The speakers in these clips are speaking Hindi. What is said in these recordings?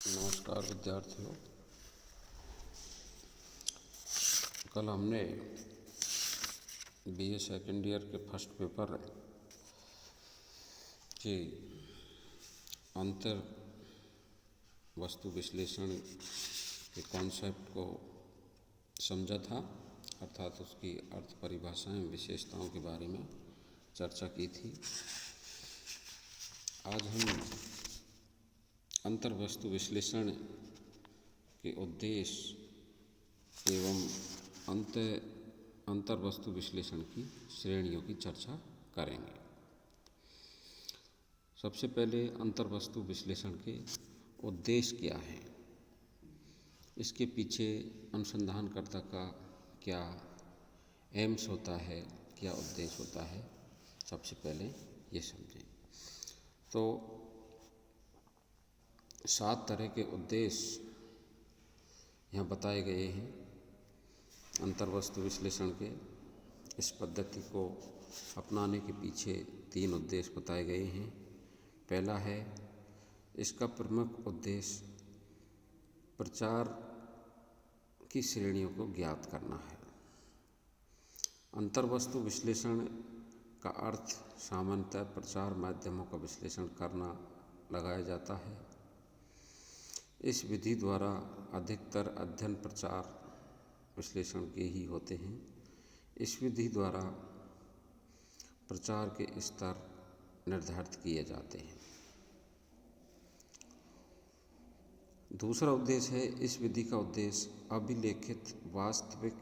नमस्कार विद्यार्थियों। कल हमने बीए सेकेंड ईयर के फर्स्ट पेपर के अंतर वस्तु विश्लेषण के कॉन्सेप्ट को समझा था, अर्थात उसकी अर्थ परिभाषाएं विशेषताओं के बारे में चर्चा की थी। आज हम अंतर वस्तु विश्लेषण के उद्देश्य एवं अंतर वस्तु विश्लेषण की श्रेणियों की चर्चा करेंगे। सबसे पहले अंतर वस्तु विश्लेषण के उद्देश्य क्या है, इसके पीछे अनुसंधानकर्ता का क्या एम्स होता है, क्या उद्देश्य होता है, सबसे पहले ये समझें। तो 7 तरह के उद्देश्य यहाँ बताए गए हैं अंतर वस्तु विश्लेषण के। इस पद्धति को अपनाने के पीछे 3 उद्देश्य बताए गए हैं। पहला है, इसका प्रमुख उद्देश्य प्रचार की श्रेणियों को ज्ञात करना है। अंतर वस्तु विश्लेषण का अर्थ सामान्यतः प्रचार माध्यमों का विश्लेषण करना लगाया जाता है। इस विधि द्वारा अधिकतर अध्ययन प्रचार विश्लेषण के ही होते हैं। इस विधि द्वारा प्रचार के स्तर निर्धारित किए जाते हैं। दूसरा उद्देश्य है, इस विधि का उद्देश्य अभिलेखित वास्तविक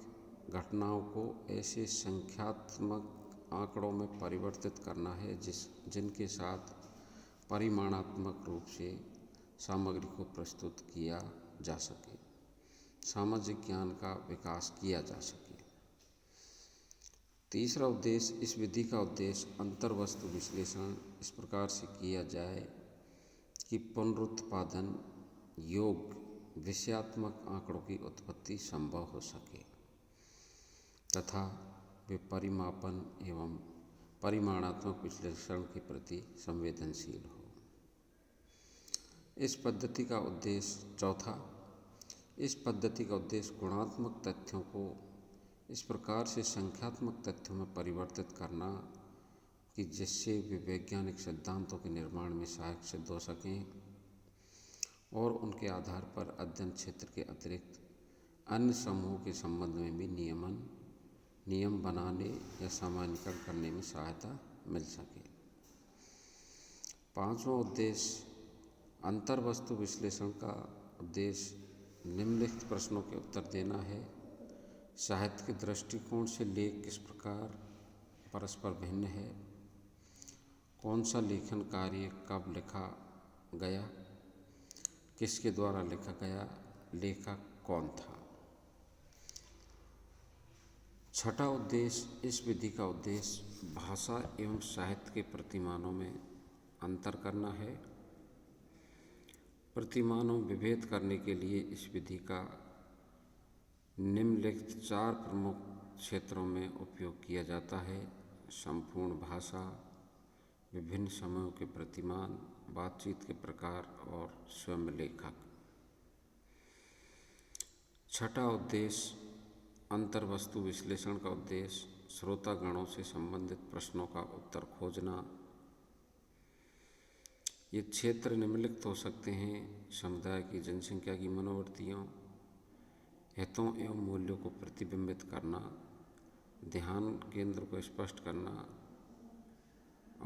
घटनाओं को ऐसे संख्यात्मक आंकड़ों में परिवर्तित करना है जिनके साथ परिमाणात्मक रूप से सामग्री को प्रस्तुत किया जा सके, सामाजिक ज्ञान का विकास किया जा सके। तीसरा उद्देश्य, इस विधि का उद्देश्य अंतर वस्तु विश्लेषण इस प्रकार से किया जाए कि पुनरुत्पादन योग्य विषयात्मक आंकड़ों की उत्पत्ति संभव हो सके तथा वे परिमापन एवं परिमाणात्मक विश्लेषण के प्रति संवेदनशील हो। इस पद्धति का उद्देश्य चौथा, इस पद्धति का उद्देश्य गुणात्मक तथ्यों को इस प्रकार से संख्यात्मक तथ्यों में परिवर्तित करना कि जिससे वे वैज्ञानिक सिद्धांतों के निर्माण में सहायक सिद्ध हो सकें और उनके आधार पर अध्ययन क्षेत्र के अतिरिक्त अन्य समूहों के संबंध में भी नियम बनाने या सामान्यीकरण करने में सहायता मिल सके। पांचवां उद्देश्य, अंतर वस्तु विश्लेषण का उद्देश्य निम्नलिखित प्रश्नों के उत्तर देना है। साहित्य के दृष्टिकोण से लेख किस प्रकार परस्पर भिन्न है? कौन सा लेखन कार्य कब लिखा गया? किसके द्वारा लिखा गया? लेखक कौन था? छठा उद्देश्य, इस विधि का उद्देश्य भाषा एवं साहित्य के प्रतिमानों में अंतर करना है। प्रतिमानों विभेद करने के लिए इस विधि का निम्नलिखित 4 प्रमुख क्षेत्रों में उपयोग किया जाता है: संपूर्ण भाषा, विभिन्न समयों के प्रतिमान, बातचीत के प्रकार और स्वयं लेखक। छठा उद्देश्य, अंतर वस्तु विश्लेषण का उद्देश्य श्रोतागणों से संबंधित प्रश्नों का उत्तर खोजना। ये क्षेत्र निम्नलिखित हो सकते हैं: समुदाय की जनसंख्या की मनोवृत्तियों, हितों एवं मूल्यों को प्रतिबिंबित करना, ध्यान केंद्र को स्पष्ट करना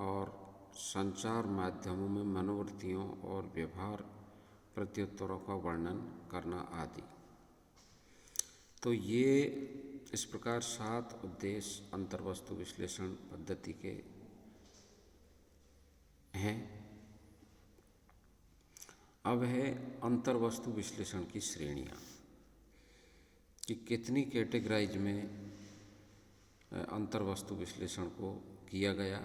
और संचार माध्यमों में मनोवृत्तियों और व्यवहार प्रत्युत्तरों का वर्णन करना आदि। तो ये इस प्रकार 7 उद्देश्य अंतर वस्तु विश्लेषण पद्धति के हैं। अब है अंतर वस्तु विश्लेषण की श्रेणियाँ कि कितनी कैटेगराइज में अंतर वस्तु विश्लेषण को किया गया,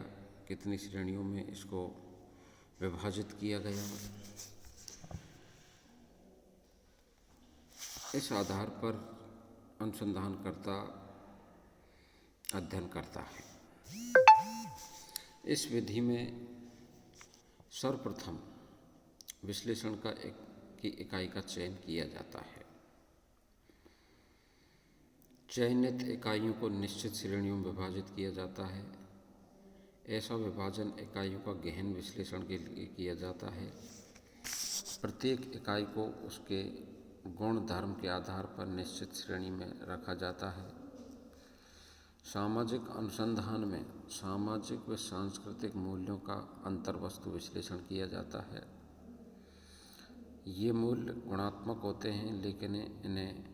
कितनी श्रेणियों में इसको विभाजित किया गया। इस आधार पर अनुसंधानकर्ता अध्ययन करता है। इस विधि में सर्वप्रथम विश्लेषण की इकाई का चयन किया जाता है। चयनित इकाइयों को निश्चित श्रेणियों में विभाजित किया जाता है। ऐसा विभाजन इकाइयों का गहन विश्लेषण के लिए किया जाता है। प्रत्येक इकाई को उसके गुण धर्म के आधार पर निश्चित श्रेणी में रखा जाता है। सामाजिक अनुसंधान में सामाजिक व सांस्कृतिक मूल्यों का अंतर्वस्तु विश्लेषण किया जाता है। ये मूल्य गुणात्मक होते हैं, लेकिन इन्हें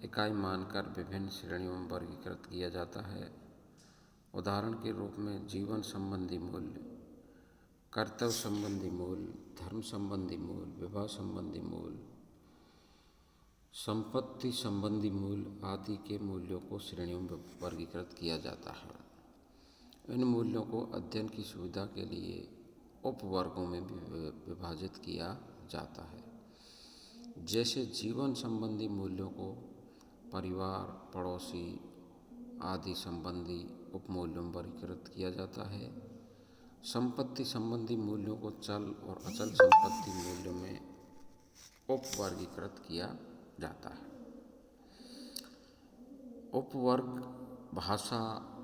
इकाई मानकर विभिन्न श्रेणियों में वर्गीकृत किया जाता है। उदाहरण के रूप में जीवन संबंधी मूल्य, कर्तव्य संबंधी मूल्य, धर्म संबंधी मूल्य, विवाह संबंधी मूल्य, संपत्ति संबंधी मूल्य आदि के मूल्यों को श्रेणियों में वर्गीकृत किया जाता है। इन मूल्यों को अध्ययन की सुविधा के लिए उपवर्गों में भी विभाजित किया जाता है। जैसे जीवन संबंधी मूल्यों को परिवार, पड़ोसी आदि संबंधी उपमूल्यों में वर्गीकृत किया जाता है। संपत्ति संबंधी मूल्यों को चल और अचल संपत्ति मूल्यों में उपवर्गीकृत किया जाता है। उपवर्ग भाषा,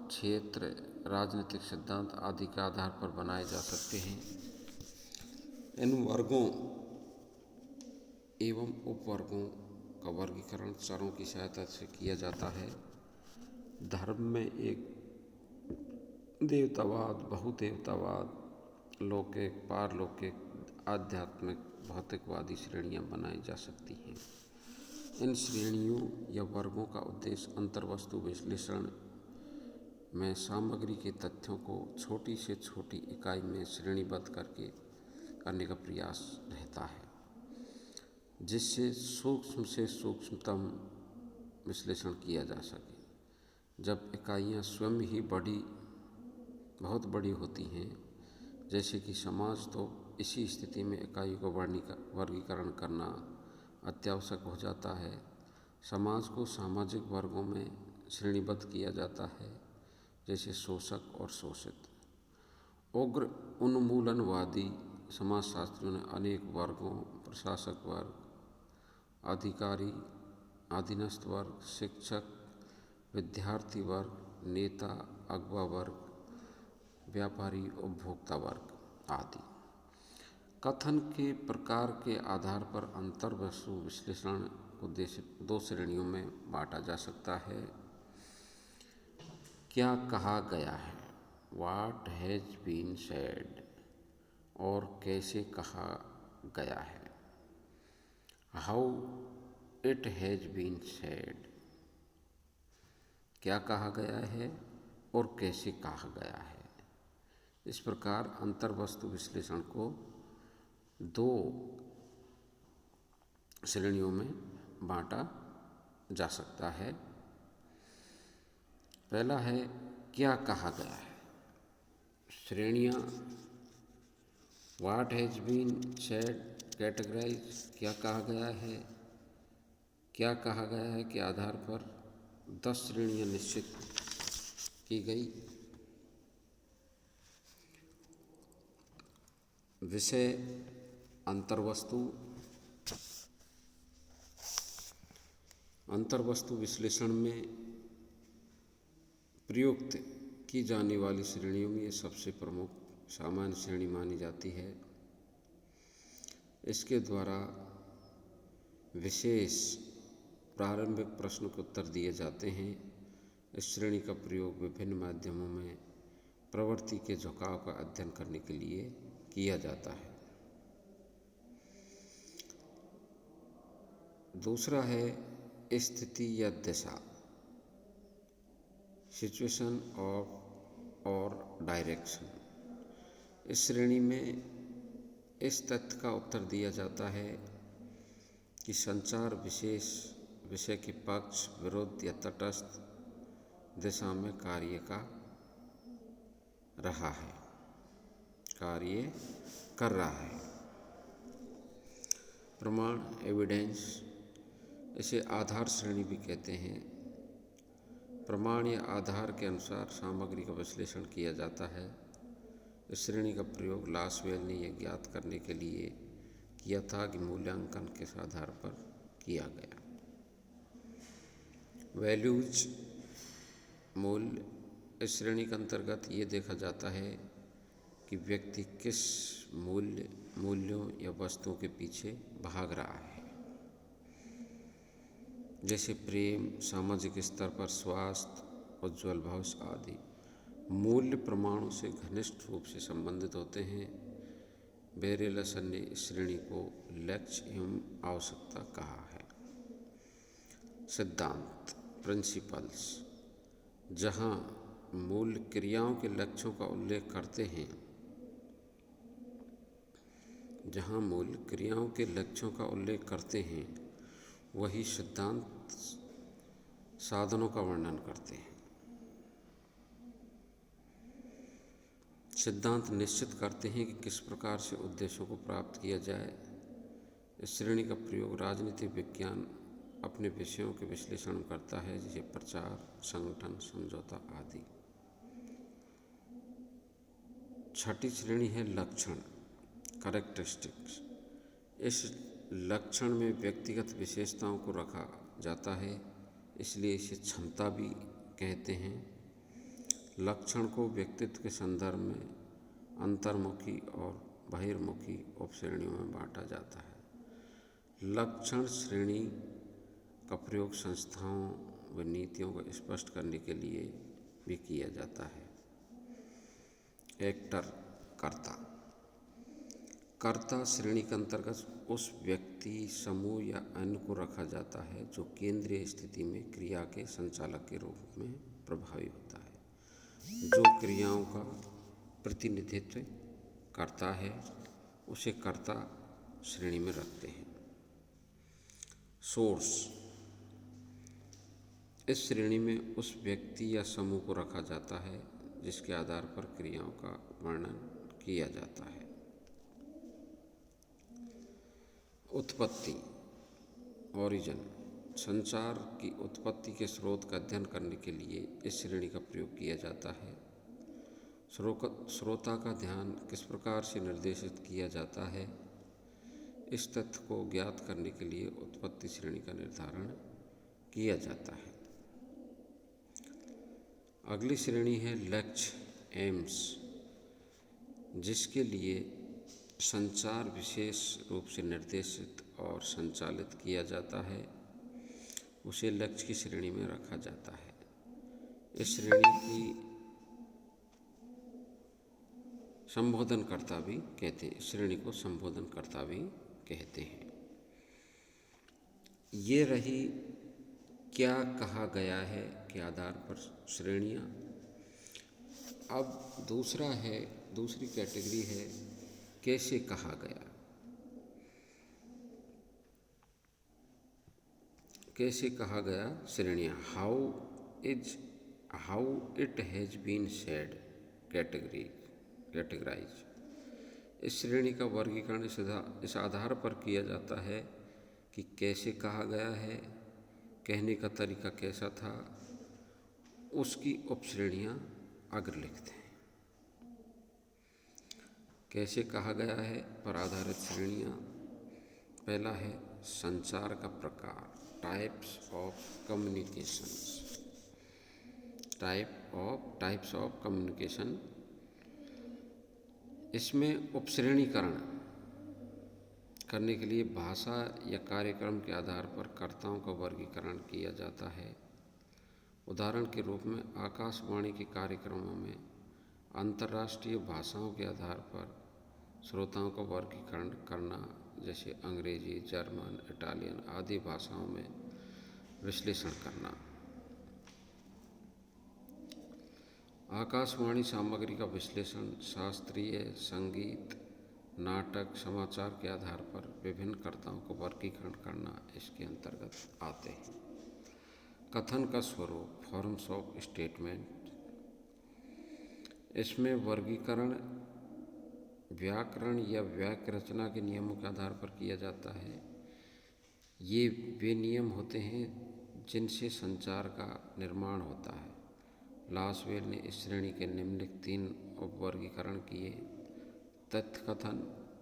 क्षेत्र, राजनीतिक सिद्धांत आदि के आधार पर बनाए जा सकते हैं। इन वर्गों एवं उपवर्गों का वर्गीकरण चरों की सहायता से किया जाता है। धर्म में एक देवतावाद, बहुदेवतावाद, लौकिक, पारलौकिक, आध्यात्मिक, भौतिकवादी श्रेणियां बनाई जा सकती हैं। इन श्रेणियों या वर्गों का उद्देश्य अंतर्वस्तु विश्लेषण में सामग्री के तथ्यों को छोटी से छोटी इकाई में श्रेणीबद्ध करने का प्रयास रहता है, जिससे सूक्ष्म से सूक्ष्मतम विश्लेषण किया जा सके। जब इकाइयाँ स्वयं ही बहुत बड़ी होती हैं, जैसे कि समाज, तो इसी स्थिति में इकाई को वर्गीकरण करना अत्यावश्यक हो जाता है। समाज को सामाजिक वर्गों में श्रेणीबद्ध किया जाता है, जैसे शोषक और शोषित। उग्र उन्मूलनवादी समाजशास्त्रियों ने अनेक वर्गों, प्रशासक वर्ग, अधिकारी, अधीनस्थ वर्ग, शिक्षक, विद्यार्थी वर्ग, नेता, अगुवा वर्ग, व्यापारी, उपभोक्ता वर्ग आदि कथन के प्रकार के आधार पर अंतर्वस्तु विश्लेषण को दो श्रेणियों में बांटा जा सकता है। क्या कहा गया है, व्हाट हैज बीन सेड, और कैसे कहा गया है, how it has been said. क्या कहा गया है और कैसे कहा गया है। इस प्रकार अंतर्वस्तु विश्लेषण को दो श्रेणियों में बांटा जा सकता है। पहला है क्या कहा गया है। श्रेणियाँ what has been said, categorize, क्या कहा गया है, क्या कहा गया है के आधार पर 10 श्रेणियाँ निश्चित की गई। विषय अंतर्वस्तु विश्लेषण में प्रयुक्त की जाने वाली श्रेणियों में ये सबसे प्रमुख सामान्य श्रेणी मानी जाती है। इसके द्वारा विशेष प्रारंभिक प्रश्न के उत्तर दिए जाते हैं। इस श्रेणी का प्रयोग विभिन्न माध्यमों में प्रवृत्ति के झुकाव का अध्ययन करने के लिए किया जाता है। दूसरा है स्थिति या दिशा, सिचुएशन और डायरेक्शन। इस श्रेणी में इस तथ्य का उत्तर दिया जाता है कि संचार विशेष विषय के पक्ष, विरुद्ध या तटस्थ दिशा में कार्य कर रहा है। प्रमाण, एविडेंस, इसे आधार श्रेणी भी कहते हैं। प्रमाण या आधार के अनुसार सामग्री का विश्लेषण किया जाता है। इस श्रेणी का प्रयोग लासवेल ने यह ज्ञात करने के लिए किया था कि मूल्यांकन किस आधार पर किया गया। वैल्यूज मूल्य, इस श्रेणी के अंतर्गत ये देखा जाता है कि व्यक्ति किस मूल्यों या वस्तुओं के पीछे भाग रहा है, जैसे प्रेम, सामाजिक स्तर पर स्वास्थ्य, उज्ज्वल भविष्य आदि। मूल्य प्रमाणों से घनिष्ठ रूप से संबंधित होते हैं। बेरेलसन ने इस श्रेणी को लक्ष्य एवं आवश्यकता कहा है। सिद्धांत, प्रिंसिपल्स, जहाँ मूल्य क्रियाओं के लक्ष्यों का उल्लेख करते हैं, जहाँ मूल्य क्रियाओं के लक्ष्यों का उल्लेख करते हैं, वही सिद्धांत साधनों का वर्णन करते हैं। सिद्धांत निश्चित करते हैं कि किस प्रकार से उद्देश्यों को प्राप्त किया जाए। इस श्रेणी का प्रयोग राजनीतिक विज्ञान अपने विषयों के विश्लेषण करता है, जैसे प्रचार, संगठन, समझौता आदि। छठी श्रेणी है लक्षण, कैरेक्टरिस्टिक्स। इस लक्षण में व्यक्तिगत विशेषताओं को रखा जाता है, इसलिए इसे क्षमता भी कहते हैं। लक्षण को व्यक्तित्व के संदर्भ में अंतर्मुखी और बहिर्मुखी उपश्रेणियों में बांटा जाता है। लक्षण श्रेणी का प्रयोग संस्थाओं व नीतियों को स्पष्ट करने के लिए भी किया जाता है। एक्टर, कर्ता। कर्ता श्रेणी के अंतर्गत उस व्यक्ति, समूह या अन्य को रखा जाता है जो केंद्रीय स्थिति में क्रिया के संचालक के रूप में प्रभावी होता है, जो क्रियाओं का प्रतिनिधित्व करता है, उसे कर्ता श्रेणी में रखते हैं। सोर्स, इस श्रेणी में उस व्यक्ति या समूह को रखा जाता है जिसके आधार पर क्रियाओं का वर्णन किया जाता है। उत्पत्ति, ओरिजिन। संचार की उत्पत्ति के स्रोत का अध्ययन करने के लिए इस श्रेणी का प्रयोग किया जाता है। श्रोता का ध्यान किस प्रकार से निर्देशित किया जाता है, इस तथ्य को ज्ञात करने के लिए उत्पत्ति श्रेणी का निर्धारण किया जाता है। अगली श्रेणी है लक्ष्य, एम्स, जिसके लिए संचार विशेष रूप से निर्देशित और संचालित किया जाता है, उसे लक्ष्य की श्रेणी में रखा जाता है। इस श्रेणी की संबोधनकर्ता भी कहते हैं, श्रेणी को संबोधनकर्ता भी कहते हैं। ये रही क्या कहा गया है के आधार पर श्रेणियाँ। अब दूसरी कैटेगरी है कैसे कहा गया। कैसे कहा गया श्रेणियाँ, how it has been said, categorize. इस श्रेणी का वर्गीकरण इस आधार पर किया जाता है कि कैसे कहा गया है, कहने का तरीका कैसा था, उसकी उपश्रेणियाँ आगे लिखते हैं। कैसे कहा गया है पर आधारित श्रेणियाँ। पहला है संचार का प्रकार, types of communications. Types of communication. इसमें उपश्रेणीकरण करने के लिए भाषा या कार्यक्रम के आधार पर कर्ताओं का वर्गीकरण किया जाता है। उदाहरण के रूप में आकाशवाणी के कार्यक्रमों में अंतर्राष्ट्रीय भाषाओं के आधार पर श्रोताओं का वर्गीकरण करना, जैसे अंग्रेजी, जर्मन, इटालियन आदि भाषाओं में विश्लेषण करना। आकाशवाणी सामग्री का विश्लेषण शास्त्रीय संगीत, नाटक, समाचार के आधार पर विभिन्न कर्ताओं को वर्गीकरण करना इसके अंतर्गत आते हैं। कथन का स्वरूप, फॉर्म्स ऑफ स्टेटमेंट। इसमें वर्गीकरण व्याकरण या वाक्य रचना के नियमों के आधार पर किया जाता है। ये वे नियम होते हैं जिनसे संचार का निर्माण होता है। लासवेल ने इस श्रेणी के निम्नलिखित 3 उपवर्गीकरण किए: तथ्य कथन,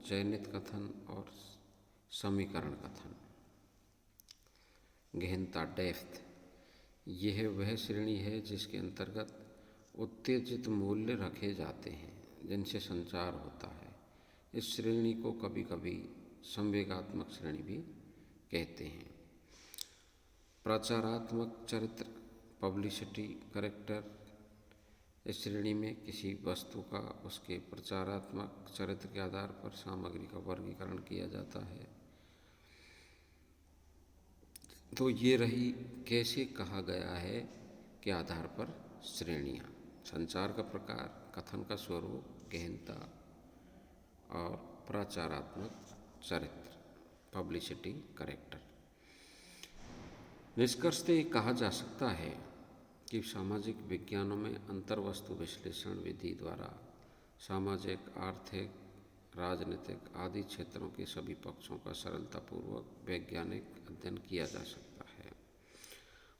चयनित कथन और समीकरण कथन। गहनता डेप्थ, यह वह श्रेणी है जिसके अंतर्गत उत्तेजित मूल्य रखे जाते हैं जिनसे संचार होता है। इस श्रेणी को कभी कभी संवेगात्मक श्रेणी भी कहते हैं। प्रचारात्मक चरित्र, पब्लिसिटी कैरेक्टर, इस श्रेणी में किसी वस्तु का उसके प्रचारात्मक चरित्र के आधार पर सामग्री का वर्गीकरण किया जाता है। तो ये रही कैसे कहा गया है के आधार पर श्रेणियाँ। संचार का प्रकार, कथन का स्वरूप, गहनता और प्रचारात्मक चरित्र, पब्लिसिटी कैरेक्टर। निष्कर्षतः ये कहा जा सकता है कि सामाजिक विज्ञानों में अंतर्वस्तु विश्लेषण विधि द्वारा सामाजिक, आर्थिक, राजनीतिक आदि क्षेत्रों के सभी पक्षों का सरलतापूर्वक वैज्ञानिक अध्ययन किया जा सकता है।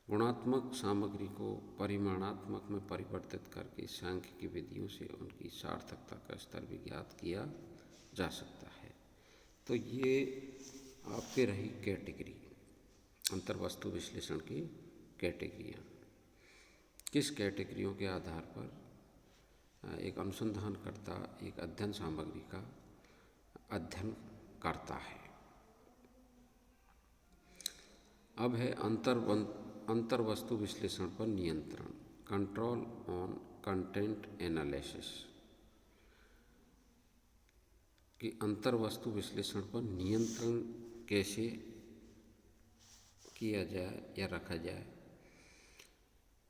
गुणात्मक सामग्री को परिमाणात्मक में परिवर्तित करके सांख्यिकी विधियों से उनकी सार्थकता का स्तर भी ज्ञात किया जा सकता है। तो ये आपके रही कैटेगरी, अंतर्वस्तु विश्लेषण की कैटेगरियाँ। किस कैटेगरियों के आधार पर एक अनुसंधानकर्ता एक अध्ययन सामग्री का अध्ययन करता है। अब है अंतर्वस्तु विश्लेषण पर नियंत्रण, कंट्रोल ऑन कंटेंट एनालिसिस। कि अंतर्वस्तु विश्लेषण पर नियंत्रण कैसे किया जाए या रखा जाए।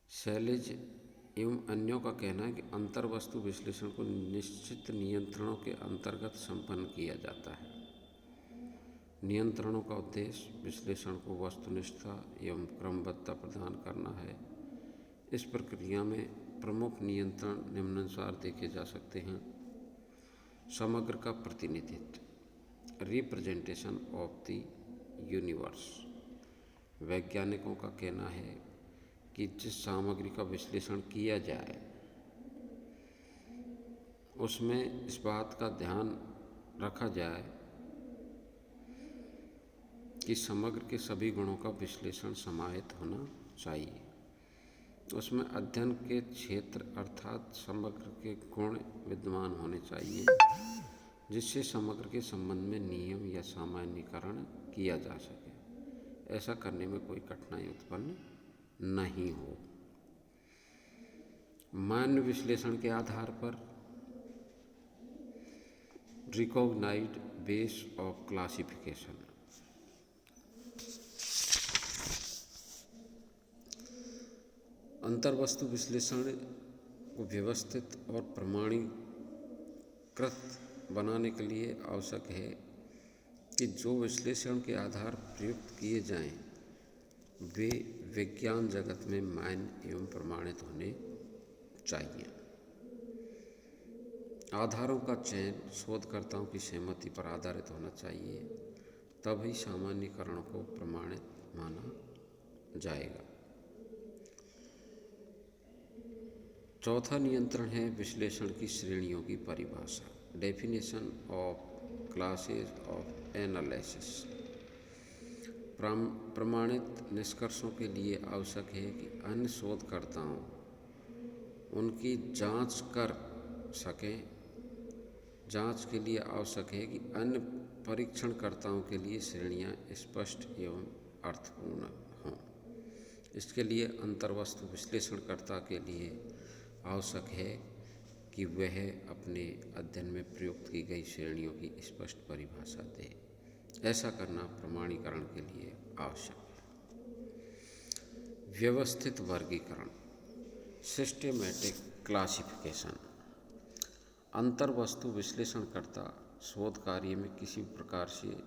शैलेज एवं अन्यों का कहना है कि अंतर्वस्तु विश्लेषण को निश्चित नियंत्रणों के अंतर्गत संपन्न किया जाता है। नियंत्रणों का उद्देश्य विश्लेषण को वस्तुनिष्ठता एवं क्रमबद्धता प्रदान करना है। इस प्रक्रिया में प्रमुख नियंत्रण निम्नानुसार देखे जा सकते हैं। समग्र का प्रतिनिधित्व, रिप्रेजेंटेशन ऑफ द यूनिवर्स। वैज्ञानिकों का कहना है कि जिस सामग्री का विश्लेषण किया जाए उसमें इस बात का ध्यान रखा जाए कि समग्र के सभी गुणों का विश्लेषण समाहित होना चाहिए। उसमें अध्ययन के क्षेत्र अर्थात समग्र के गुण विद्यमान होने चाहिए जिससे समग्र के संबंध में नियम या सामान्यीकरण किया जा सके। ऐसा करने में कोई कठिनाई उत्पन्न नहीं हो। मान्य विश्लेषण के आधार पर रिकॉग्नाइज्ड बेस ऑफ क्लासिफिकेशन। अंतर्वस्तु विश्लेषण को व्यवस्थित और प्रमाणीकृत बनाने के लिए आवश्यक है कि जो विश्लेषण के आधार प्रयुक्त किए जाएं वे विज्ञान जगत में मान्य एवं प्रमाणित होने चाहिए। आधारों का चयन शोधकर्ताओं की सहमति पर आधारित होना चाहिए, तभी सामान्यीकरण को प्रमाणित माना जाएगा। चौथा नियंत्रण है विश्लेषण की श्रेणियों की परिभाषा, definition of classes of analysis. प्रमाणित निष्कर्षों के लिए आवश्यक है कि अन्य शोधकर्ताओं उनकी जांच कर सकें। जांच के लिए आवश्यक है कि अन्य परीक्षणकर्ताओं के लिए श्रेणियां स्पष्ट एवं अर्थपूर्ण हों। इसके लिए अंतर्वस्तु विश्लेषणकर्ता के लिए आवश्यक है कि वह अपने अध्ययन में प्रयुक्त की गई श्रेणियों की स्पष्ट परिभाषा दे। ऐसा करना प्रमाणीकरण के लिए आवश्यक है। व्यवस्थित वर्गीकरण, सिस्टेमैटिक क्लासिफिकेशन। अंतर्वस्तु विश्लेषणकर्ता शोध कार्य में किसी प्रकार से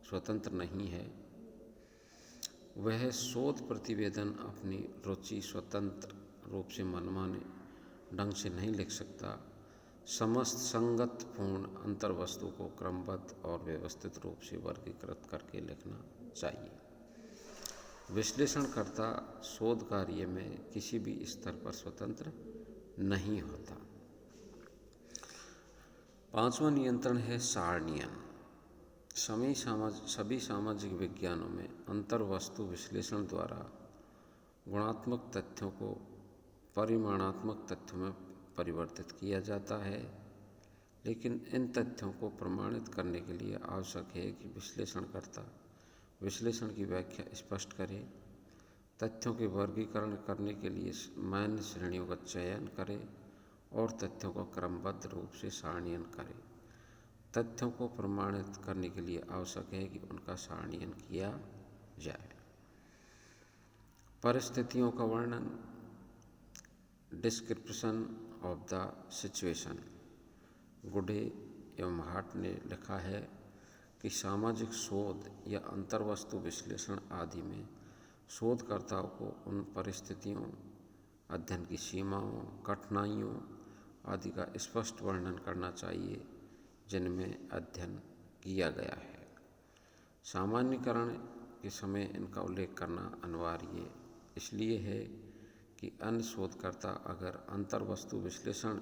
स्वतंत्र नहीं है। वह शोध प्रतिवेदन अपनी रुचि स्वतंत्र रूप से मनमाने ढंग से नहीं लिख सकता। समस्त संगतपूर्ण अंतर्वस्तु को क्रमबद्ध और व्यवस्थित रूप से वर्गीकृत करके लिखना चाहिए। विश्लेषणकर्ता शोध कार्य में किसी भी स्तर पर स्वतंत्र नहीं होता। पांचवा नियंत्रण है सारणीयन, सभी सामाजिक विज्ञानों में अंतर्वस्तु विश्लेषण द्वारा गुणात्मक तथ्यों को परिमाणात्मक तथ्यों में परिवर्तित किया जाता है, लेकिन इन तथ्यों को प्रमाणित करने के लिए आवश्यक है कि विश्लेषणकर्ता विश्लेषण की व्याख्या स्पष्ट करे, तथ्यों के वर्गीकरण करने के लिए मान्य श्रेणियों का चयन करे और तथ्यों का क्रमबद्ध रूप से सारणीयन करे। तथ्यों को प्रमाणित करने के लिए आवश्यक है कि उनका सारणीयन किया जाए। परिस्थितियों का वर्णन, डिस्क्रिप्शन ऑफ द सिचुएशन। गुडे एवं हार्ट ने लिखा है कि सामाजिक शोध या अंतर्वस्तु विश्लेषण आदि में शोधकर्ताओं को उन परिस्थितियों, अध्ययन की सीमाओं, कठिनाइयों आदि का स्पष्ट वर्णन करना चाहिए जिनमें अध्ययन किया गया है। सामान्यीकरण के समय इनका उल्लेख करना अनिवार्य इसलिए है कि अन्य शोधकर्ता अगर अंतर्वस्तु विश्लेषण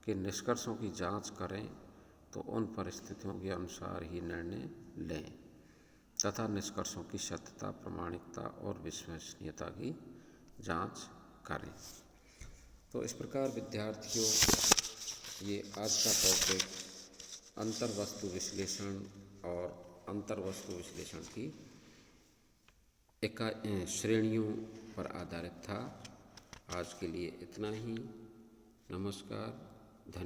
के निष्कर्षों की जांच करें तो उन परिस्थितियों के अनुसार ही निर्णय लें तथा निष्कर्षों की सत्यता, प्रामाणिकता और विश्वसनीयता की जांच करें। तो इस प्रकार विद्यार्थियों, ये आज का टॉपिक अंतर्वस्तु विश्लेषण और अंतर्वस्तु विश्लेषण की श्रेणियों पर आधारित था। आज के लिए इतना ही। नमस्कार।